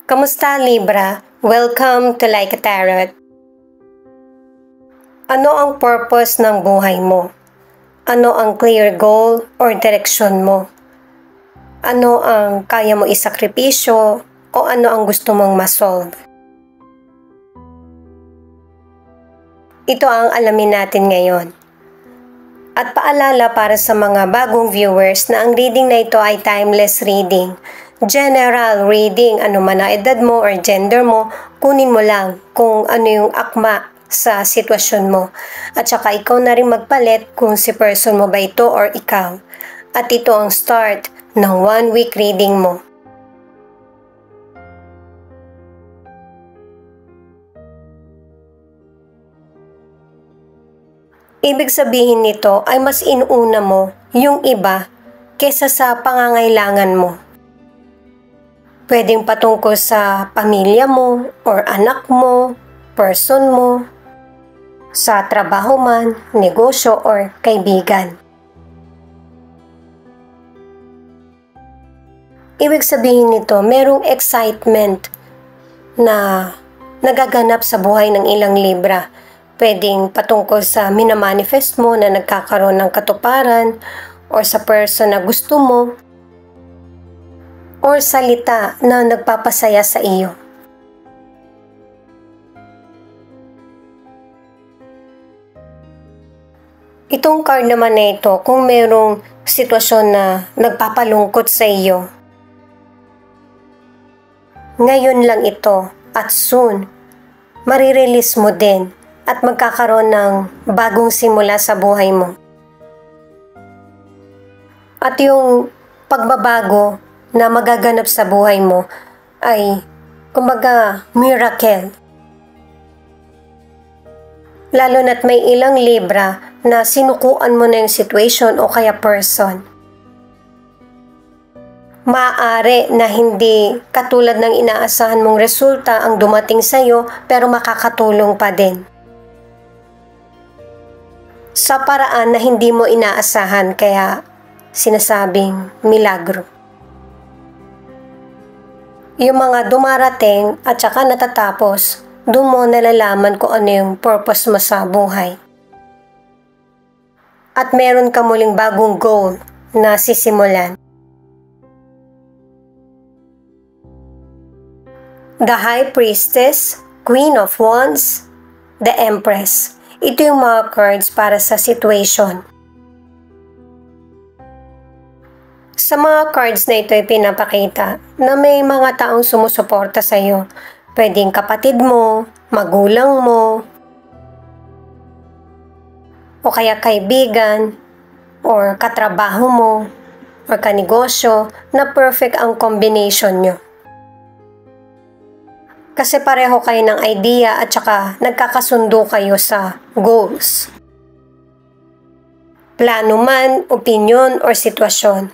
Kamusta Libra? Welcome to Like a Tarot. Ano ang purpose ng buhay mo? Ano ang clear goal or direksyon mo? Ano ang kaya mo isakripisyo o ano ang gusto mong masolve? Ito ang alamin natin ngayon. At paalala para sa mga bagong viewers na ang reading na ito ay timeless reading. General reading, ano man na edad mo or gender mo, kunin mo lang kung ano yung akma sa sitwasyon mo. At saka ikaw na rin magpalit kung si person mo ba ito or ikaw. At ito ang start ng 1 week reading mo. Ibig sabihin nito ay mas inuuna mo yung iba kesa sa pangangailangan mo. Pwedeng patungkol sa pamilya mo or anak mo, person mo, sa trabaho man, negosyo or kaibigan. Ibig sabihin nito, merong excitement na nagaganap sa buhay ng ilang Libra. Pwedeng patungkol sa minamanifest mo na nagkakaroon ng katuparan or sa person na gusto mo or salita na nagpapasaya sa iyo. Itong card naman na ito, kung merong sitwasyon na nagpapalungkot sa iyo, ngayon lang ito at soon, marirelease mo din at magkakaroon ng bagong simula sa buhay mo. At yung pagbabago na magaganap sa buhay mo ay, kumbaga, miracle. Lalo na't may ilang Libra na sinukuan mo na yung situation o kaya person. Maaari na hindi katulad ng inaasahan mong resulta ang dumating sa'yo pero makakatulong pa din. Sa paraan na hindi mo inaasahan kaya sinasabing milagro. Yung mga dumarating at saka natatapos, doon mo nalalaman kung ano yung purpose mo sa buhay. At meron ka muling bagong goal na sisimulan. The High Priestess, Queen of Wands, the Empress. Ito yung mga cards para sa situation. Sa mga cards na ito ay pinapakita na may mga taong sumusuporta sa iyo. Pwedeng kapatid mo, magulang mo, o kaya kaibigan, or katrabaho mo, or kanegosyo, na perfect ang combination nyo. Kasi pareho kayo ng idea at saka nagkakasundo kayo sa goals. Plano man, opinion, or sitwasyon.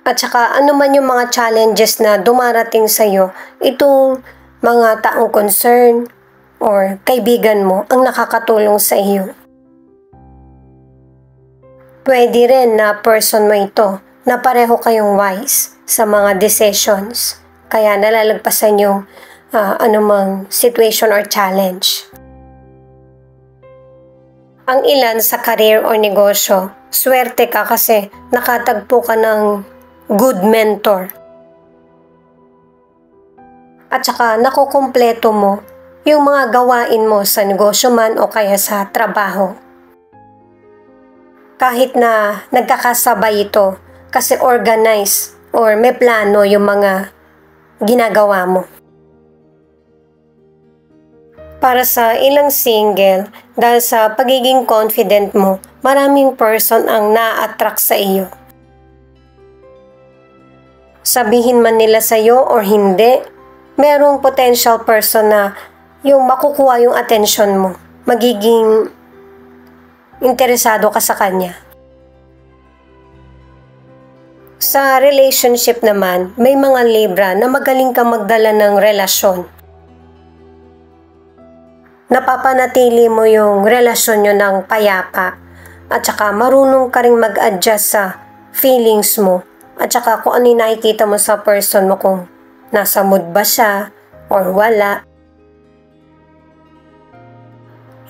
At saka ano man yung mga challenges na dumarating sa'yo, itong mga taong concern or kaibigan mo ang nakakatulong sa iyo. Pwede rin na person mo ito na pareho kayong wise sa mga decisions. Kaya nalalagpasan yung anumang situation or challenge. Ang ilan sa career o negosyo, swerte ka kasi nakatagpo ka ng good mentor. At saka nakukumpleto mo yung mga gawain mo sa negosyo man o kaya sa trabaho. Kahit na nagkakasabay ito kasi organize or may plano yung mga ginagawa mo. Para sa ilang single, dahil sa pagiging confident mo, maraming person ang na-attract sa iyo. Sabihin man nila sa iyo or hindi, merong potential person na yung makukuha yung attention mo. Magiging interesado ka sa kanya. Sa relationship naman, may mga Libra na magaling kang magdala ng relasyon. Napapanatili mo yung relasyon nyo ng payapa at saka marunong ka ring mag-adjust sa feelings mo at saka kung ano yung nakikita mo sa person mo, kung nasa mood ba siya or wala.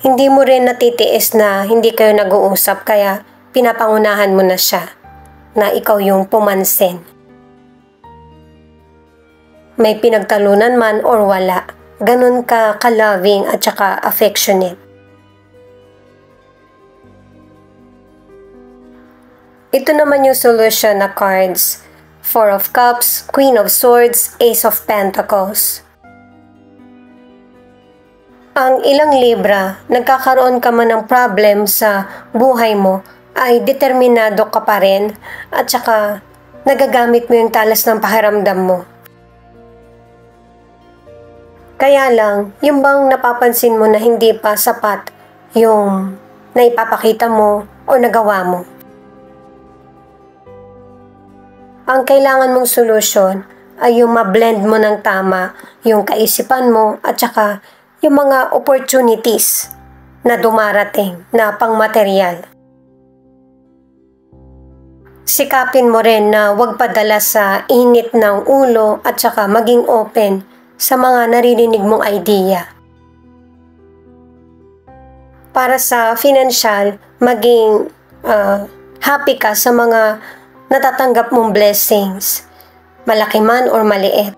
Hindi mo rin natitiis na hindi kayo nag-uusap kaya pinapangunahan mo na siya na ikaw yung pumansin. May pinagtalunan man or wala, ganun ka ka-loving at saka affectionate. Ito naman yung solution na cards. Four of Cups, Queen of Swords, Ace of Pentacles. Ang ilang Libra, nagkakaroon ka man ng problem sa buhay mo, ay determinado ka pa rin at saka nagagamit mo yung talas ng pakiramdam mo. Kaya lang, yung bang napapansin mo na hindi pa sapat yung naipapakita mo o nagawa mo. Ang kailangan mong solusyon ay yung ma-blend mo ng tama yung kaisipan mo at saka yung mga opportunities na dumarating na pangmaterial. Sikapin mo rin na huwag padala sa init ng ulo at saka maging open sa mga naririnig mong idea. Para sa financial, maging happy ka sa mga natatanggap mong blessings, malaki man or maliit.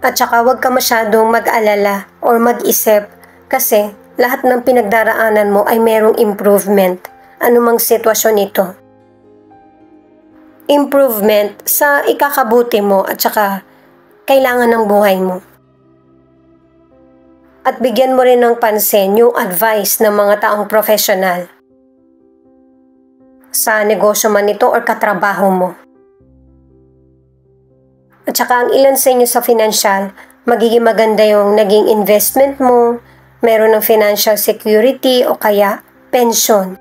At saka huwag ka masyadong mag-alala or mag-isip kasi lahat ng pinagdaraanan mo ay merong improvement, anumang sitwasyon ito. Improvement sa ikakabuti mo at saka kailangan ng buhay mo. At bigyan mo rin ng pansin yung advice ng mga taong professional sa negosyo man ito or katrabaho mo. At saka ang ilan sa inyo sa financial, magiging maganda yung naging investment mo, meron ng financial security o kaya pension.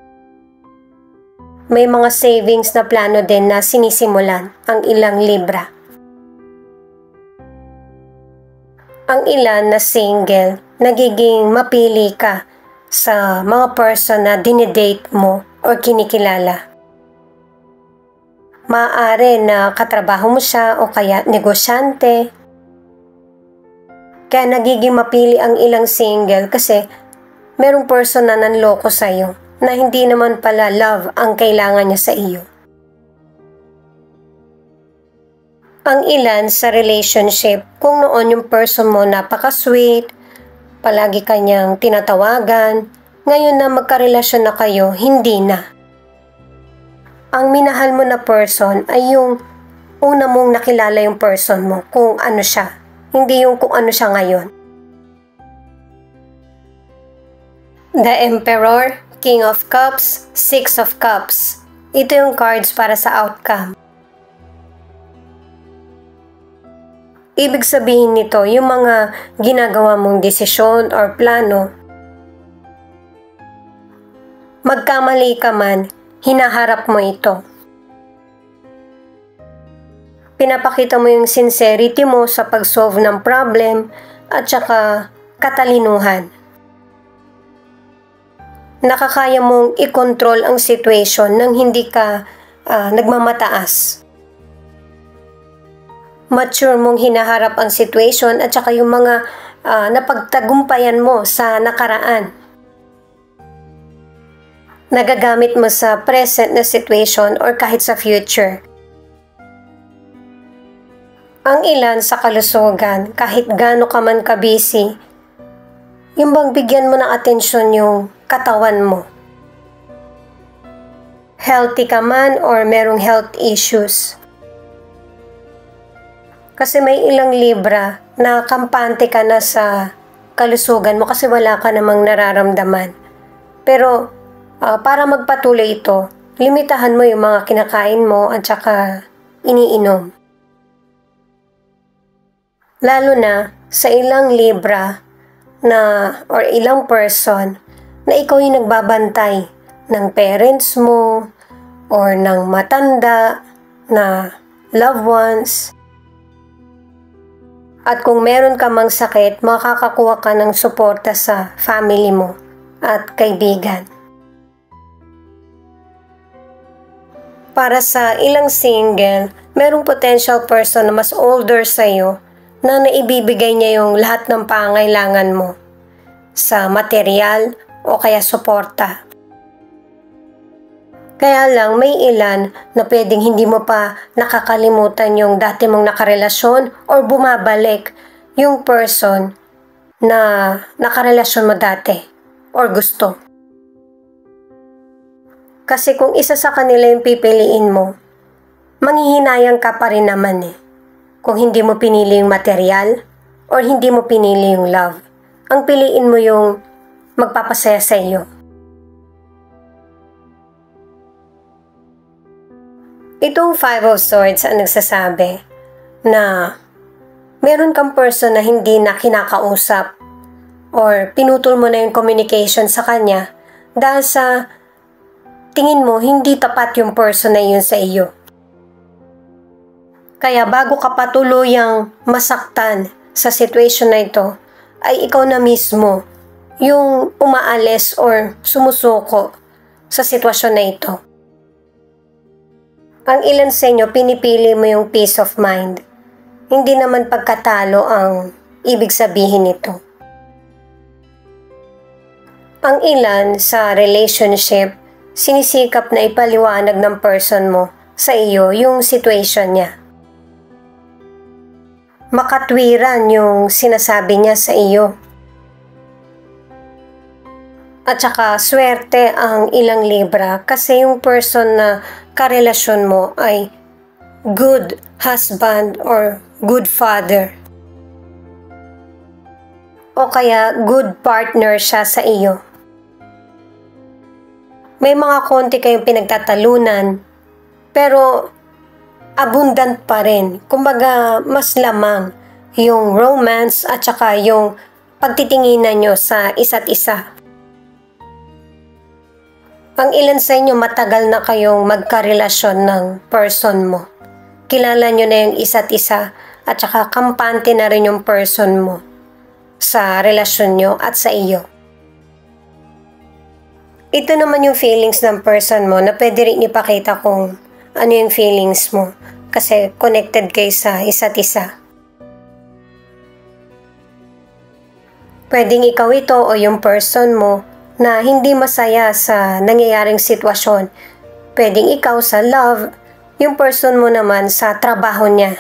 May mga savings na plano din na sinisimulan ang ilang Libra. Ang ilan na single, nagiging mapili ka sa mga person na dinidate mo o kinikilala. Maaari na katrabaho mo siya o kaya negosyante. Kaya nagiging mapili ang ilang single kasi merong person na nanloko sa'yo na hindi naman pala love ang kailangan niya sa iyo. Ang ilan sa relationship, kung noon yung person mo napaka-sweet, palagi kanyang tinatawagan, ngayon na magkarelasyon na kayo, hindi na. Ang minahal mo na person ay yung una mong nakilala yung person mo, kung ano siya, hindi yung kung ano siya ngayon. The Emperor, King of Cups, Six of Cups. Ito yung cards para sa outcome. Ibig sabihin nito, yung mga ginagawa mong desisyon or plano, magkamali ka man, hinaharap mo ito. Pinapakita mo yung sincerity mo sa pag-solve ng problem at saka katalinuhan. Nakakaya mong i-control ang situation nang hindi ka nagmamataas. Mature mong hinaharap ang situation at saka yung mga napagtagumpayan mo sa nakaraan. Nagagamit mo sa present na situation or kahit sa future. Ang ilan sa kalusugan, kahit gaano ka man ka-busy, yung bang bigyan mo ng atensyon yung katawan mo. Healthy ka man or merong health issues. Kasi may ilang Libra na kampante ka na sa kalusugan mo kasi wala ka namang nararamdaman. Pero para magpatuloy ito, limitahan mo yung mga kinakain mo at saka iniinom. Lalo na sa ilang Libra na or ilang person na ikaw yung nagbabantay ng parents mo or ng matanda na loved ones. At kung meron ka mang sakit, makakakuha ka ng suporta sa family mo at kaibigan. Para sa ilang single, merong potential person na mas older sa'yo na naibibigay niya yung lahat ng pangailangan mo sa material o kaya suporta. Kaya lang may ilan na pwedeng hindi mo pa nakakalimutan yung dati mong nakarelasyon or bumabalik yung person na nakarelasyon mo dati or gusto. Kasi kung isa sa kanila yung pipiliin mo, manghihinayang ka pa rin naman kung hindi mo pinili yung material or hindi mo pinili yung love. Ang piliin mo yung magpapasaya sa iyo. Itong Five of Swords ang nagsasabi na meron kang person na hindi na kinakausap or pinutol mo na yung communication sa kanya dahil sa tingin mo hindi tapat yung person na yun sa iyo. Kaya bago ka patuluyang masaktan sa situation na ito, ay ikaw na mismo yung umaalis or sumusuko sa sitwasyon na ito. Ang ilan sa inyo, pinipili mo yung peace of mind. Hindi naman pagkatalo ang ibig sabihin nito. Ang ilan sa relationship, sinisikap na ipaliwanag ng person mo sa iyo yung situation niya. Makatwiran yung sinasabi niya sa iyo. At saka swerte ang ilang Libra kasi yung person na karelasyon mo ay good husband or good father. O kaya good partner siya sa iyo. May mga konti kayong pinagtatalunan pero abundant pa rin. Kumbaga mas lamang yung romance at saka yung pagtitinginan nyo sa isa't isa. Ang ilan sa inyo matagal na kayong magkarelasyon ng person mo. Kilala nyo na yung isa't isa at saka kampante na rin yung person mo sa relasyon nyo at sa iyo. Ito naman yung feelings ng person mo na pwede rin ipakita kung ano yung feelings mo kasi connected kayo sa isa't isa. Pwedeng ikaw ito o yung person mo na hindi masaya sa nangyayaring sitwasyon. Pwedeng ikaw sa love, yung person mo naman sa trabaho niya.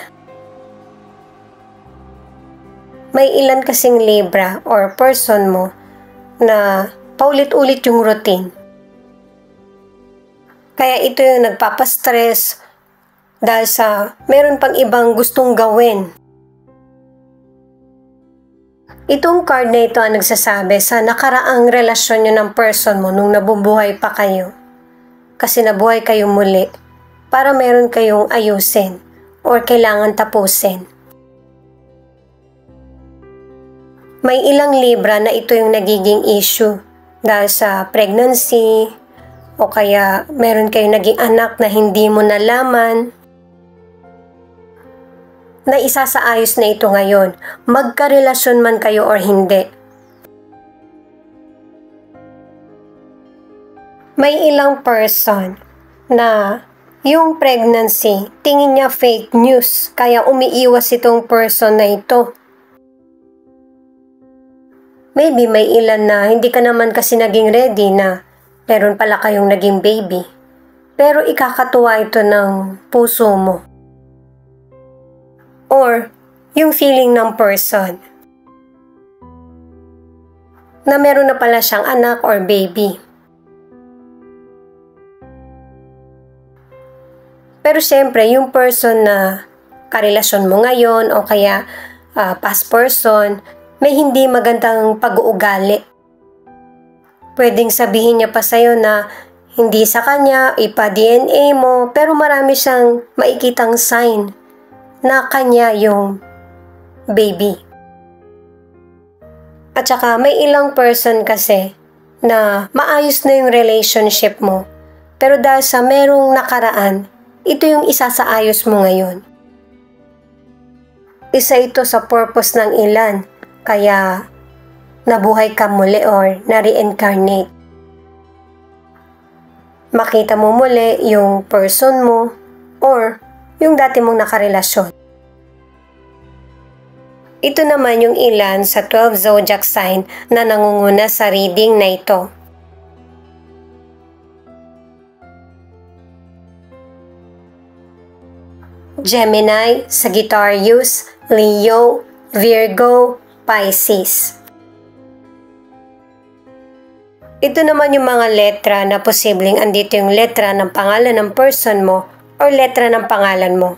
May ilan kasing Libra or person mo na paulit-ulit yung routine. Kaya ito yung nagpapastress dahil sa meron pang ibang gustong gawin. Itong card na ito ang nagsasabi sa nakaraang relasyon nyo ng person mo nung nabubuhay pa kayo. Kasi nabuhay kayo muli para meron kayong ayusin or kailangan tapusin. May ilang Libra na ito yung nagiging issue dahil sa pregnancy o kaya meron kayong naging anak na hindi mo nalaman. Na isasaayos na ito ngayon, magkarelasyon man kayo or hindi. May ilang person na yung pregnancy, tingin niya fake news, kaya umiiwas itong person na ito. Maybe may ilan na hindi ka naman kasi naging ready na meron pala kayong naging baby. Pero ikakatuwa ito ng puso mo. Or yung feeling ng person na meron na pala siyang anak or baby. Pero syempre, yung person na karelasyon mo ngayon o kaya past person, may hindi magandang pag-uugali. Pwedeng sabihin niya pa sa'yo na hindi sa kanya, ipa-DNA mo, pero marami siyang maikitang sign na kanya yung baby. At saka may ilang person kasi na maayos na yung relationship mo, pero dahil sa merong nakaraan, ito yung isasaayos mo ngayon. Isa ito sa purpose ng ilan, kaya nabuhay ka muli or na-reincarnate. makita mo muli yung person mo or yung dati mong nakarelasyon. Ito naman yung ilan sa 12 zodiac sign na nangunguna sa reading na ito. Gemini, Sagittarius, Leo, Virgo, Pisces. Ito naman yung mga letra na posibleng andito yung letra ng pangalan ng person mo or letra ng pangalan mo.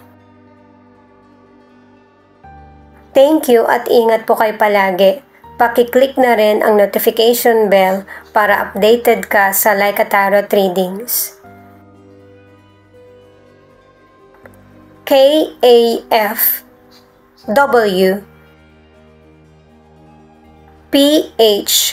Thank you at ingat po kayo palagi. Paki-click na rin ang notification bell para updated ka sa Laika Tarot readings. KAFW PHOEVIY